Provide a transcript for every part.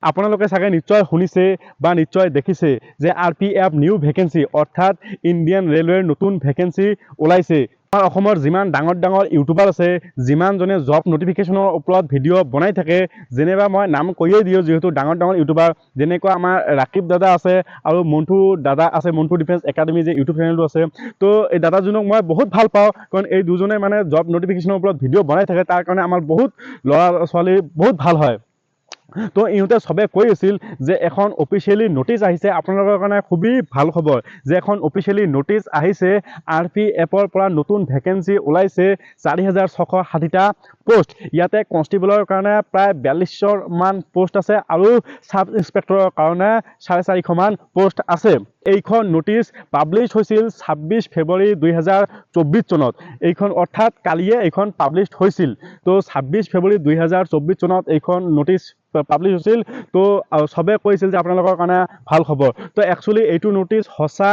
আপোনালোকে চাগে নিশ্চয় শুনিছে বা নিশ্চয় দেখিছে যে RPF নিউ ভেকেন্সি অৰ্থাৎ ইণ্ডিয়ান ৰেলৱেৰ নতুন ভেকেন্সি ওলাইছে। আমাৰ অসমৰ যিমান ডাঙৰ ডাঙৰ ইউটিউবাৰ আছে, যিমানজনে জব নটিফিকেশ্যনৰ ওপৰত ভিডিঅ' বনাই থাকে, যেনিবা মই নাম কৈয়ে দিওঁ যিহেতু ডাঙৰ ডাঙৰ ইউটিউবাৰ, যেনেকুৱা আমাৰ ৰাকিব দাদা আছে আৰু মন্টু দাদা আছে, মন্টু ডিফেন্স একাডেমি যে ইউটিউব চেনেলটো আছে। তো এই দাদাজনক মই বহুত ভাল পাওঁ, কাৰণ এই দুজনে মানে জব নটিফিকেশ্যনৰ ওপৰত ভিডিঅ' বনাই থাকে, তাৰ কাৰণে আমাৰ বহুত ল'ৰা ছোৱালী বহুত ভাল হয়। তো ইহঁতে সবে কৈ আছিল যে এখন অফিচিয়েলি নোটিছ আহিছে আপোনালোকৰ কাৰণে খুবেই ভাল খবৰ যে এখন অফিচিয়েলি নোটিছ আহিছে RPFৰ পৰা নতুন ভেকেন্সি ওলাইছে 4660টা পোষ্ট। ইয়াতে কনষ্টেবলৰ কাৰণে প্ৰায় 4200 মান পোষ্ট আছে আৰু সাব ইন্সপেক্টৰৰ কাৰণে 450 মান পোষ্ট আছে। এইখন নোটিছ পাব্লিছ হৈছিল 26 ফেব্ৰুৱাৰী 2024 চনত। এইখন অৰ্থাৎ কালিয়ে এইখন পাব্লিছ হৈছিল। তো 26 ফেব্ৰুৱাৰী 2024 চনত এইখন নোটিছ পাব্লিছ হৈছিল। তো সবে কৈছিল যে আপোনালোকৰ কাৰণে ভাল খবৰ। তো একচুৱেলি এইটো নোটিছ সঁচা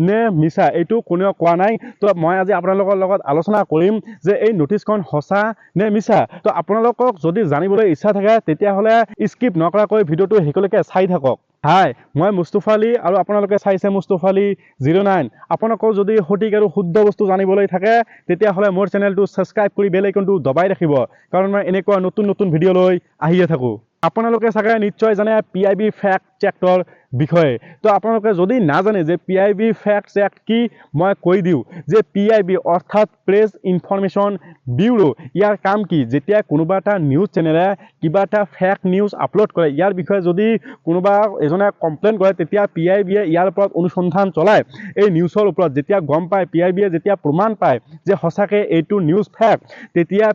নে মিছা এইটো কোনেও কোৱা নাই। তো মই আজি আপোনালোকৰ লগত আলোচনা কৰিম যে এই নোটিছখন সঁচা নে মিছা। তো আপোনালোকক যদি জানিবলৈ ইচ্ছা থাকে তেতিয়াহ'লে স্কিপ নকৰাকৈ ভিডিঅ'টো শেষলৈকে চাই থাকক। হাই, মই মুস্তফা আলী আৰু আপোনালোকে চাইছে মুস্তফা আলী 09। আপোনালোকৰ যদি সঠিক আৰু শুদ্ধ বস্তু জানিবলৈ থাকে তেতিয়াহ'লে মোৰ চেনেলটো ছাবস্ক্ৰাইব কৰি বেল আইকনটো দবাই ৰাখিব, কাৰণ মই এনেকুৱা নতুন নতুন ভিডিঅ' লৈ আহিয়ে থাকোঁ। আপোনালোকে চাগে নিশ্চয় জানে PIB ফেক্ট চেকৰ বিষয়ে। তো আপোনালোকে যদি নাজানে যে PIB ফেক্ট চেক কি, মই কৈ দিওঁ যে PIB অৰ্থাৎ প্ৰেছ ইনফৰমেশ্যন ব্যুৰো। ইয়াৰ কাম কি, যেতিয়া কোনোবা এটা নিউজ চেনেলে কিবা এটা ফেক নিউজ আপলোড কৰে, ইয়াৰ বিষয়ে যদি কোনোবা এজনে কমপ্লেইন কৰে, তেতিয়া PIBয়ে ইয়াৰ ওপৰত অনুসন্ধান চলায়। এই নিউজৰ ওপৰত যেতিয়া গম পায়, PIBয়ে যেতিয়া প্ৰমাণ পায় যে সঁচাকৈ এইটো নিউজ ফেক, তেতিয়া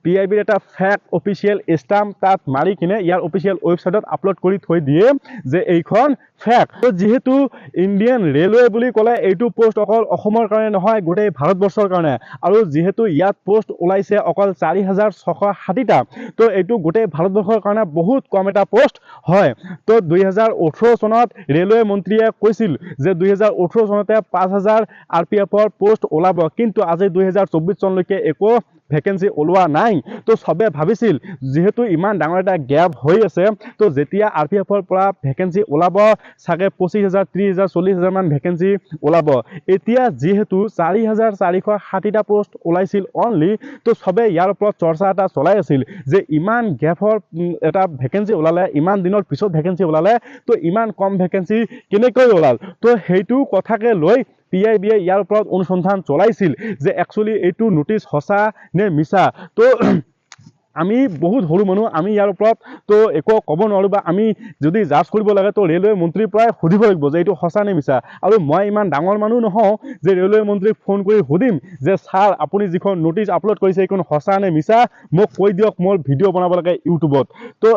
PIBৰ এটা ফেক অফিচিয়েল ষ্টাম্প তাত মাৰি কিনে ইয়াৰ অফিচিয়েল ৱেবছাইটত আপলোড কৰি থৈ দিয়ে যে এইখন ফেক। তো যিহেতু ইণ্ডিয়ান ৰেলৱে বুলি ক'লে এইটো পোষ্ট অকল অসমৰ কাৰণে নহয়, গোটেই ভাৰতবৰ্ষৰ কাৰণে। আৰু যিহেতু ইয়াত পোষ্ট ওলাইছে অকল 4660টা, তো এইটো গোটেই ভাৰতবৰ্ষৰ কাৰণে বহুত কম এটা পোষ্ট হয়। তো 2018 চনত ৰেলৱে মন্ত্ৰীয়ে কৈছিল যে 2018 চনতে 5000 RPFৰ পোষ্ট ওলাব, কিন্তু আজি 2024 চনলৈকে একো ভেকেন্সি ওলোৱা নাই। তো সবে ভাবিছিল যিহেতু ইমান ডাঙৰ এটা গেপ হৈ আছে, তো যেতিয়া RPFৰ পৰা ভেকেন্সি ওলাব চাগে 25000, 30000, 40000 মান ভেকেন্সি ওলাব। এতিয়া যিহেতু 4460টা পোষ্ট ওলাইছিল অনলি, তো সবে ইয়াৰ ওপৰত চৰ্চা এটা চলাই আছিল যে ইমান গেপৰ এটা ভেকেন্সি ওলালে, ইমান দিনৰ পিছত ভেকেন্সি ওলালে, তো ইমান কম ভেকেন্সি কেনেকৈ ওলাল। তো সেইটো কথাকে লৈ PIBয়ে ইয়াৰ ওপৰত অনুসন্ধান চলাইছিল যে একচুৱেলি এইটো নোটিছ সঁচা নে মিছা। তো আমি বহুত সৰু মানুহ, আমি ইয়াৰ ওপৰত তো একো ক'ব নোৱাৰোঁ, বা আমি যদি জাজ কৰিব লাগে তো ৰেলৱে মন্ত্ৰীৰ পৰাই সুধিব লাগিব যে এইটো সঁচা নে মিছা। আৰু মই ইমান ডাঙৰ মানুহ নহওঁ যে ৰেলৱে মন্ত্ৰীক ফোন কৰি সুধিম যে ছাৰ আপুনি যিখন নোটিছ আপলোড কৰিছে এইখন সঁচা নে মিছা, মোক কৈ দিয়ক, মোৰ ভিডিঅ' বনাব লাগে ইউটিউবত। তো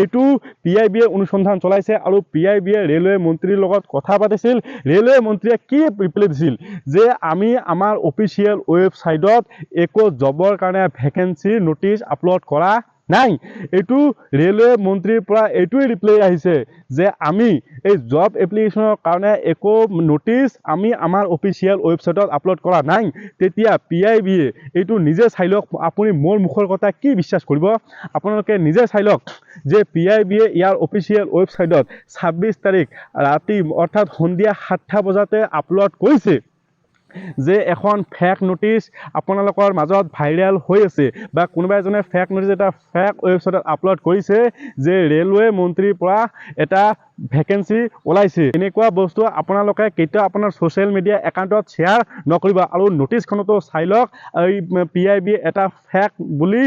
এইটো PIBয়ে অনুসন্ধান চলাইছে আৰু PIBয়ে ৰেলৱে মন্ত্ৰীৰ লগত কথা পাতিছিল। ৰেলৱে মন্ত্ৰীয়ে কি ৰিপ্লাই দিছিল যে আমি আমাৰ অফিচিয়েল ৱেবছাইটত একো জবৰ কাৰণে ভেকেন্সি নোটিছ আপলোড কৰা নাই। এইটো ৰেলৱে মন্ত্ৰীৰ পৰা এইটোৱে ৰিপ্লাই আহিছে যে আমি এই জব এপ্লিকেশ্যনৰ কাৰণে একো নোটিছ আমি আমাৰ অফিচিয়েল ৱেবছাইটত আপলোড কৰা নাই। তেতিয়া PIBয়ে এইটো নিজে চাই লওক, আপুনি মোৰ মুখৰ কথা কি বিশ্বাস কৰিব, আপোনালোকে নিজে চাই লওক যে PIBয়ে ইয়াৰ অফিচিয়েল ৱেবছাইটত 26 তাৰিখ ৰাতি অৰ্থাৎ সন্ধিয়া 7টা বজাতে আপলোড কৰিছে যে এখন ফেক নোটিছ আপোনালোকৰ মাজত ভাইৰেল হৈ আছে, বা কোনোবা এজনে ফেক নোটিছ এটা ফেক ৱেবছাইটত আপলোড কৰিছে যে ৰেলৱে মন্ত্ৰীৰ পৰা এটা ভেকেন্সি ওলাইছে। এনেকুৱা বস্তু আপোনালোকে কেতিয়াও আপোনাৰ ছ'চিয়েল মিডিয়া একাউণ্টত শ্বেয়াৰ নকৰিব। আৰু নোটিছখনতো চাই লওক, এই PIBয়ে এটা ফেক বুলি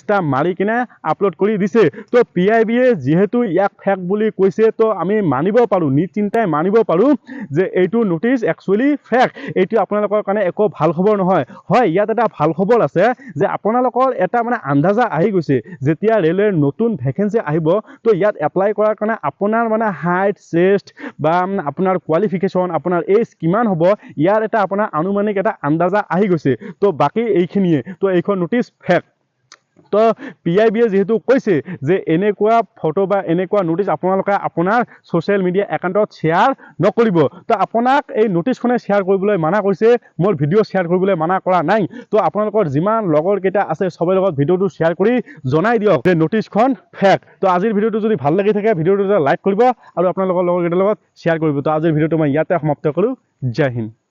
ষ্টাম্প মাৰি কিনে আপলোড কৰি দিছে। তো PIBয়ে যিহেতু ইয়াক ফেক বুলি কৈছে, তো আমি মানিব পাৰোঁ, নিশ্চিন্তাই মানিব পাৰোঁ যে এইটো নোটিছ একচুৱেলি ফেক। এইটো আপোনালোকৰ কাৰণে একো ভাল খবৰ নহয়। হয়, ইয়াত এটা ভাল খবৰ আছে যে আপোনালোকৰ এটা মানে আন্দাজা আহি গৈছে, যেতিয়া ৰেলৱেৰ নতুন ভেকেন্সি আহিব তো ইয়াত এপ্লাই কৰাৰ কাৰণে আপোনাৰ মানে হাইট, চেষ্ট বা আপোনাৰ কোৱালিফিকেশ্যন, আপোনাৰ এজ কিমান হ'ব, ইয়াৰ এটা আপোনাৰ আনুমানিক এটা আন্দাজা আহি গৈছে। তো বাকী এইখিনিয়ে, তো এইখন নোটিছ ফেক। তো PIBয়ে যিহেতু কৈছে যে এনেকুৱা ফটো বা এনেকুৱা নোটিছ আপোনালোকে আপোনাৰ ছ'চিয়েল মিডিয়া একাউণ্টত শ্বেয়াৰ নকৰিব। তো আপোনাক এই নোটিছখনে শ্বেয়াৰ কৰিবলৈ মানা কৰিছে, মোৰ ভিডিঅ' শ্বেয়াৰ কৰিবলৈ মানা কৰা নাই। তো আপোনালোকৰ যিমান লগৰকেইটা আছে চবৰ লগত ভিডিঅ'টো শ্বেয়াৰ কৰি জনাই দিয়ক যে নোটিছখন ফেক। তো আজিৰ ভিডিঅ'টো যদি ভাল লাগি থাকে ভিডিঅ'টো লাইক কৰিব আৰু আপোনালোকৰ লগৰকেইটাৰ লগত শ্বেয়াৰ কৰিব। তো আজিৰ ভিডিঅ'টো মই ইয়াতে সমাপ্ত কৰোঁ। জয় হিন্দ।